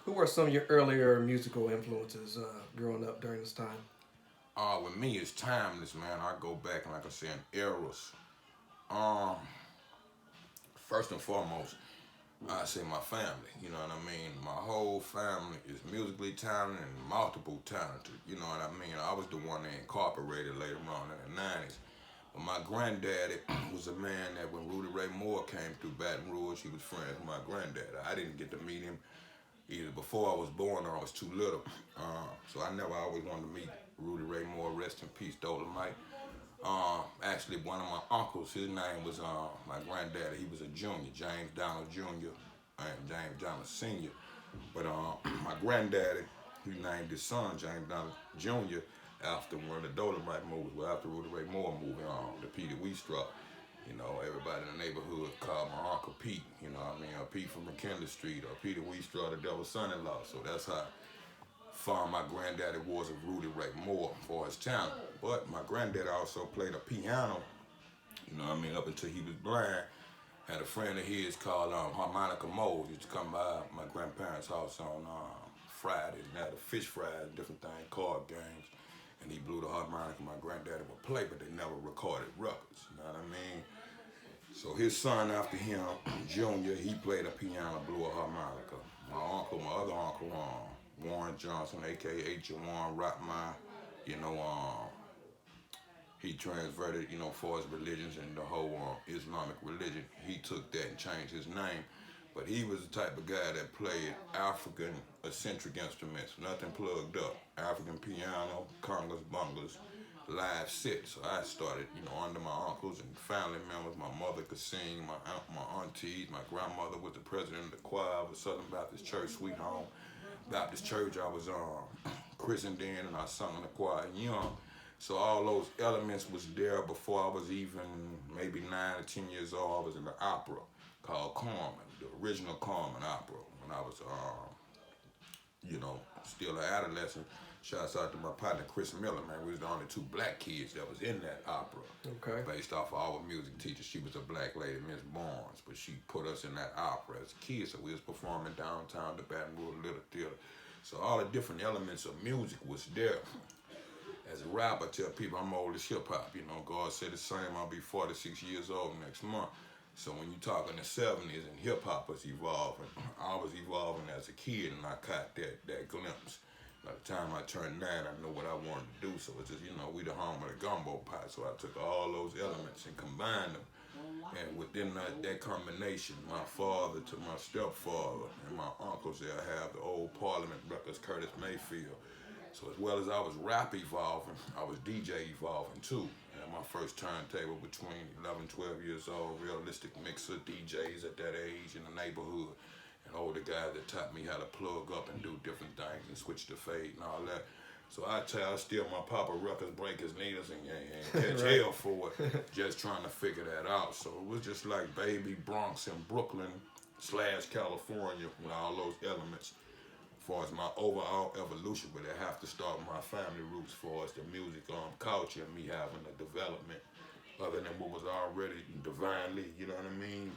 Who were some of your earlier musical influences growing up during this time? With me, it's timeless, man. I go back, like I said, in eras. Um, First and foremost, I say my family. You know what I mean? My whole family is musically talented and multiple talented. You know what I mean? I was the one that incorporated later on in the '90s. But my granddaddy was a man that when Rudy Ray Moore came through Baton Rouge, he was friends with my granddad. I didn't get to meet him either before I was born or I was too little. So I never always wanted to meet Rudy Ray Moore, rest in peace, Dolomite. Actually, one of my uncles, his name was my granddaddy. He was a junior, James Donald Jr. and James Donald Sr. But my granddaddy, he named his son James Donald Jr. after one of the Dolomite movies, well, after Rudy Ray Moore movie, the Peter Weestruck. You know, everybody in the neighborhood called my Uncle Pete, you know what I mean, or Pete from McKinley Street, or Peter Weestraw, the devil's son-in-law. So that's how fond my granddaddy was of Rudy Ray Moore for his talent. But my granddaddy also played a piano, you know what I mean, up until he was blind. Had a friend of his called Harmonica Moe, used to come by my grandparents' house on Fridays and had a fish fries, different things, card games. And he blew the harmonica my granddaddy would play, but they never recorded records, you know what I mean? So his son after him, Junior, he played a piano, blew a harmonica. My other uncle, Warren Johnson, aka Jawan Rockman, you know, he transverted, you know, for his religions and the whole Islamic religion. He took that and changed his name. But he was the type of guy that played African eccentric instruments, nothing plugged up. African piano, congas, bongos, live set. So I started, you know, under my uncles and family members. My mother could sing, my aunties, my grandmother was the president of the choir of Southern Baptist Church, Sweet Home Baptist Church. I was christened in and I sung in the choir young. So all those elements was there before I was even maybe 9 or 10 years old. I was in the opera called Carmen, the original Carmen opera when I was, you know, still an adolescent. Shouts out to my partner Chris Miller, man. We was the only two black kids that was in that opera. Okay. Based off of our music teacher. She was a black lady, Miss Barnes, but she put us in that opera as kids. So we was performing downtown the Baton Rouge Little Theater. So all the different elements of music was there. As a rapper, I tell people I'm old as hip hop. You know, God said the same. I'll be 46 years old next month. So when you talk in the 70s and hip hop was evolving, I was evolving as a kid and I caught that glimpse. By the time I turned 9, I knew what I wanted to do. So it's just, you know, we the home of the gumbo pot. So I took all those elements and combined them. And within that combination, my father to my stepfather and my uncles there have the old Parliament records, Curtis Mayfield. So as well as I was rap evolving, I was DJ evolving too. And my first turntable between 11, 12 years old, realistic mixer DJs at that age in the neighborhood. And older guys that taught me how to plug up and do different things and switch the fade and all that. So I steal my papa records, break his needles, and catch Right. hell for it, just trying to figure that out. So it was just like baby Bronx and Brooklyn / California with all those elements as far as my overall evolution, but I have to start with my family roots as far as the music culture and me having a development other than what was already divinely, you know what I mean,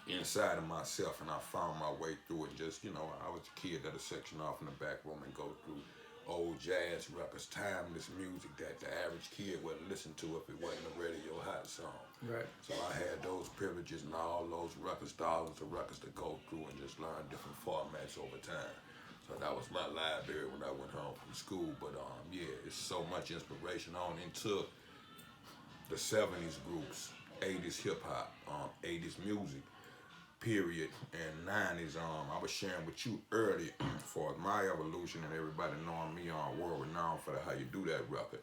inside of myself, and I found my way through it. Just, you know, I was a kid that'd section off in the back room and go through old jazz records, timeless music that the average kid wouldn't listen to if it wasn't a radio hot song. Right. So I had those privileges and all those records, thousands of records to go through and just learn different formats over time. So that was my library when I went home from school. But yeah, it's so much inspiration on into the 70s groups, 80s hip hop, 80s music, period, and 90s. I was sharing with you earlier for my evolution and everybody knowing me on world renowned for how you do that record.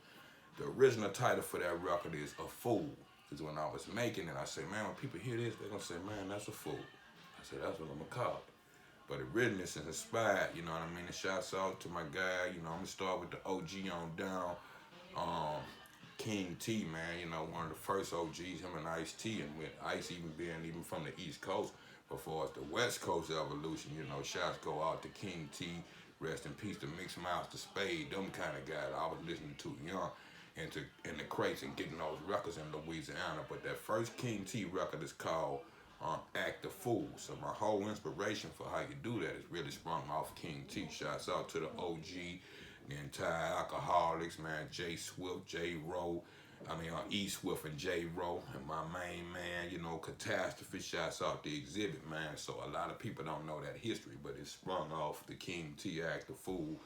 The original title for that record is A Fool. Because when I was making it, I said, man, when people hear this, they're going to say, man, that's a fool. I said, that's what I'm going to call it. But it written is inspired, you know what I mean? And shouts out to my guy, you know, I'm going to start with the OG on down. King T, man, you know, one of the first OGs, him and Ice-T, and with Ice even from the East Coast. But for us, the West Coast evolution, you know, shouts go out to King T, rest in peace to Mix Mouse, to Spade, them kind of guys I was listening to young, in the crates and getting those records in Louisiana. But that first King T record is called act the fool. So my whole inspiration for how you do that is really sprung off King T. Shouts out to the OG, the entire alcoholics, man, Jay Swift, J Rowe. E Swift and J Rowe, and my main man, Catastrophe. Shouts out the exhibit, man. So a lot of people don't know that history, but it's sprung off the King T Act the Fool.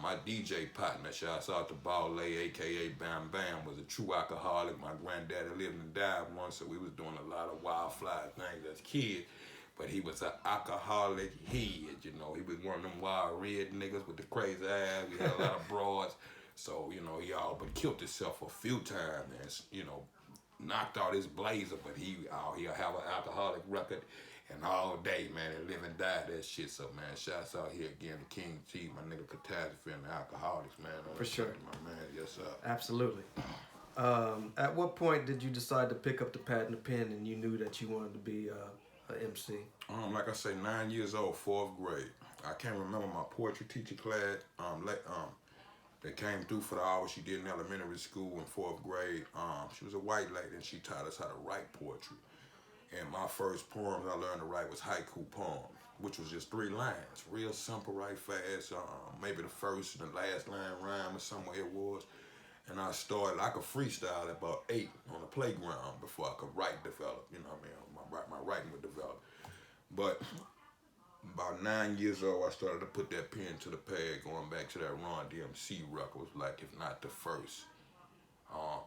My DJ partner, shouts out to Ball aka Bam Bam, was a true alcoholic. My granddaddy lived and died once, so we was doing a lot of wildfly things as kids. But he was an alcoholic head, He was one of them wild red niggas with the crazy ass. We had a lot of broads. So, he all but killed himself a few times and, knocked out his blazer, but he'll have an alcoholic record and all day, man, and live and die that shit. So, man, shouts out here again to King T, my nigga Catastrophe and the alcoholics, man. For sure. My man, yes, sir. Absolutely. At what point did you decide to pick up the pad and the pen and you knew that you wanted to be an MC? Like I say, 9 years old, 4th grade. I can't remember my poetry teacher class. That came through for the hours she did in elementary school in 4th grade. She was a white lady and she taught us how to write poetry. And my first poems I learned to write was haiku poem, which was just 3 lines, real simple, right fast. Maybe the first and the last line rhyme or somewhere it was. And I started, I could freestyle at about 8 on the playground before I could write develop. My writing would develop. But about 9 years old, I started to put that pen to the pad, going back to that Run DMC record. Was like, if not the first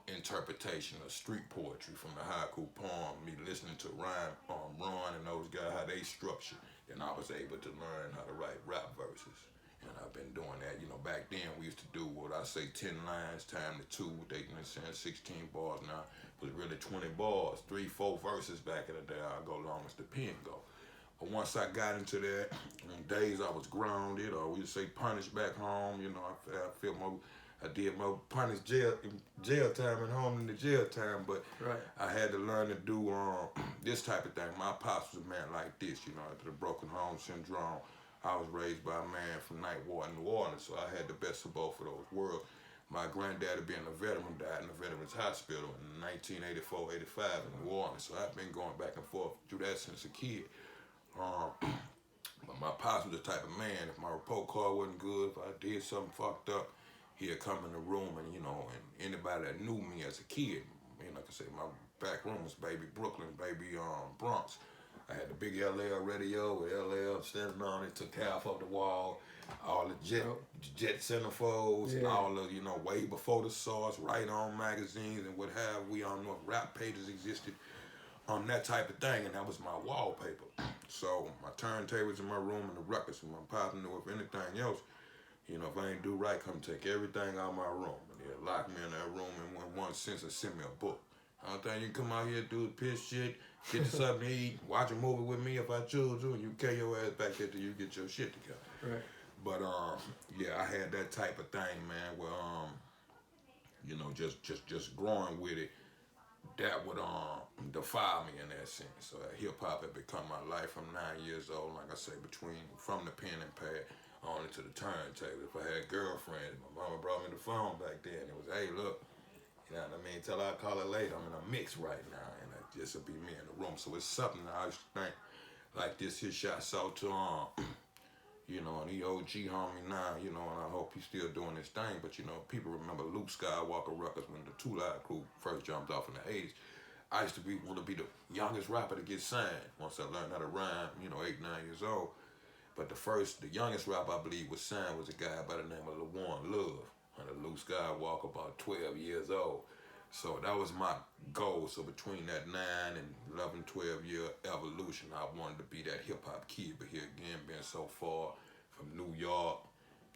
interpretation of street poetry from the haiku poem, me listening to Ron and those guys, how they structure, and I was able to learn how to write rap verses. And I've been doing that. Back then we used to do what I say 10 lines, time to 2, they saying 16 bars now, but really 20 bars, 3, 4 verses back in the day. I go long as the pen go. But once I got into that, on days I was grounded, or we would say punished back home, I feel more, I did more punished jail time at home than the jail time, but right. I had to learn to do this type of thing. My pops was a man like this, after the broken home syndrome. I was raised by a man from Ninth Ward in New Orleans, so I had the best of both of those worlds. My granddaddy, being a veteran, died in the Veterans Hospital in 1984-85 in New Orleans, so I've been going back and forth through that since a kid. But my pops was the type of man, if my report card wasn't good, if I did something fucked up, he'd come in the room and, and anybody that knew me as a kid, like I said, my back room was baby Brooklyn, baby Bronx. I had the big LL radio with LL standing on it, took half of the wall, all the jet centerfolds, and all the, way before the Source, Right On magazines and what have we. I don't know if rap pages existed. That type of thing, and that was my wallpaper. So my turntables in my room and the records, and my papa knew if anything else, if I ain't do right, come take everything out of my room. And they'd lock me in that room in one sense and send me a book. I don't think you can come out here, do the piss shit, get you something to eat, watch a movie with me if I choose to, and you carry your ass back there till you get your shit together. Right. But I had that type of thing, man, where just growing with it. That would defile me in that sense. So hip hop had become my life from 9 years old. Like I say, from the pen and pad on into the turntable. If I had girlfriends, my mama brought me the phone back then. It was, hey, look, you know what I mean? Till I call it later. I'm in a mix right now, and this will be me in the room. So it's something that I used to think like this. His shot out to and he OG homie now, and I hope he's still doing his thing. But, people remember Luke Skywalker records when the Two Live Crew first jumped off in the 80s. I used to want to be the youngest rapper to get signed once I learned how to rhyme, 8, 9 years old. But the youngest rapper I believe was signed was a guy by the name of LaWarn Love, under Luke Skywalker, about 12 years old. So that was my goal. So between that 9 and 11, 12 year evolution, I wanted to be that hip hop kid. But here again, being so far from New York,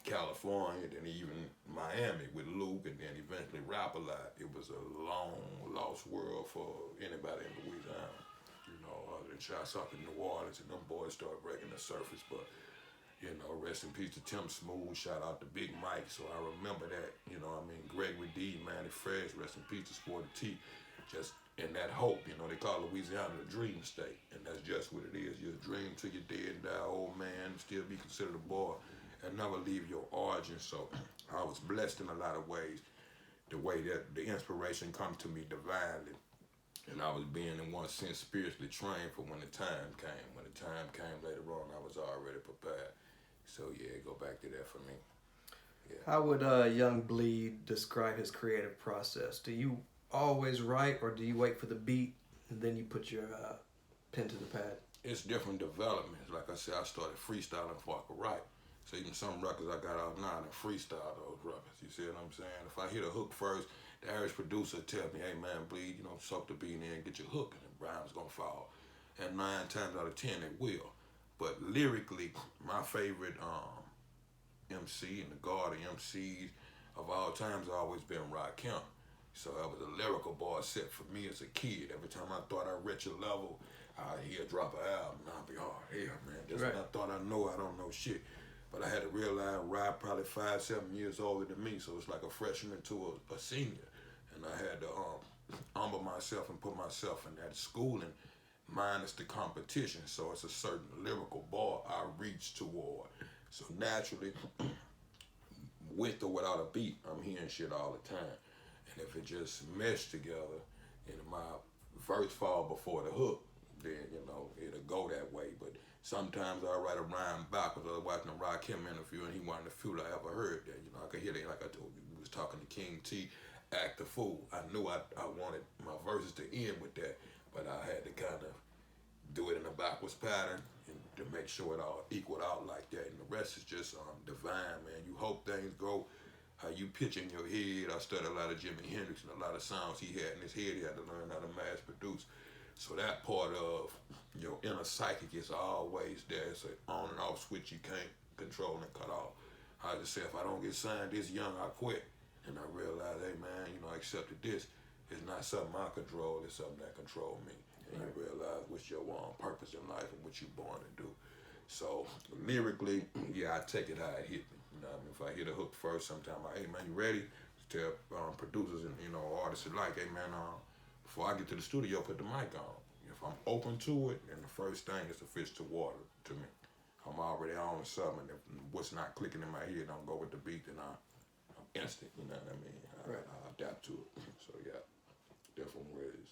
California, then even Miami with Luke, and then eventually Rap-A-Lot, it was a long lost world for anybody in Louisiana. And shots out to New Orleans, and them boys started breaking the surface. But rest in peace to Tim Smooth, shout out to Big Mike. So I remember that, Gregory D, Manny Fresh, rest in peace to Sporty T. Just in that hope, they call Louisiana the dream state. And that's just what it is. You'll dream till you're dead and die, old man, still be considered a boy, and never leave your origin. So I was blessed in a lot of ways, the way that the inspiration come to me divinely. And I was being, in one sense, spiritually trained for when the time came. When the time came later on, I was already prepared. So yeah, go back to that for me. Yeah. How would Young Bleed describe his creative process? Do you always write, or do you wait for the beat and then you put your pen to the pad? It's different developments. Like I said, I started freestyling before I could write. So even some records I got out now, I freestyle those records. You see what I'm saying? If I hit a hook first, the average producer tell me, hey man, Bleed, soak the beat in and get your hook and the rhyme's gonna fall. And 9 times out of 10 it will. But lyrically, my favorite MC and the god of MCs of all times always been Rakim. So that was a lyrical bar set for me as a kid. Every time I thought I reached a level, I'd drop an album and I'd be, oh hell man, just Right. when I thought I know, I don't know shit. But I had to realize Rod probably 5, 7 years older than me, so it's like a freshman to a senior. And I had to humble myself and put myself in that schooling minus the competition. So it's a certain lyrical bar I reach toward. So naturally, with or without a beat, I'm hearing shit all the time. And if it just meshed together and my verse fall before the hook, then, it'll go that way. But sometimes I write a rhyme backwards. I was watching a Rakim interview and he wanted to feel I ever heard that. I could hear that, like I told you, we was talking to King T, act the fool. I knew I wanted my verses to end with that, but I had to kind of do it in a backwards pattern and to make sure it all equaled out like that. And the rest is just divine, man. You hope things go how you pitch in your head. I studied a lot of Jimi Hendrix and a lot of sounds he had in his head. He had to learn how to mass produce. So that part of your inner psychic is always there. It's an on and off switch you can't control and cut off. I just say, if I don't get signed this young, I quit. And I realized, hey man, I accepted this. It's not something I control, it's something that control me. And you realize what's your purpose in life and what you're born to do. So lyrically, yeah, I take it how it hit me. If I hit a hook first, sometimes hey man, you ready? Tell producers and artists alike, hey man, before I get to the studio, put the mic on. If I'm open to it, then the first thing is to fish to water to me. I'm already on something. If what's not clicking in my head, don't go with the beat, then I'm instant. You know what I mean? I adapt to it. So yeah, different ways.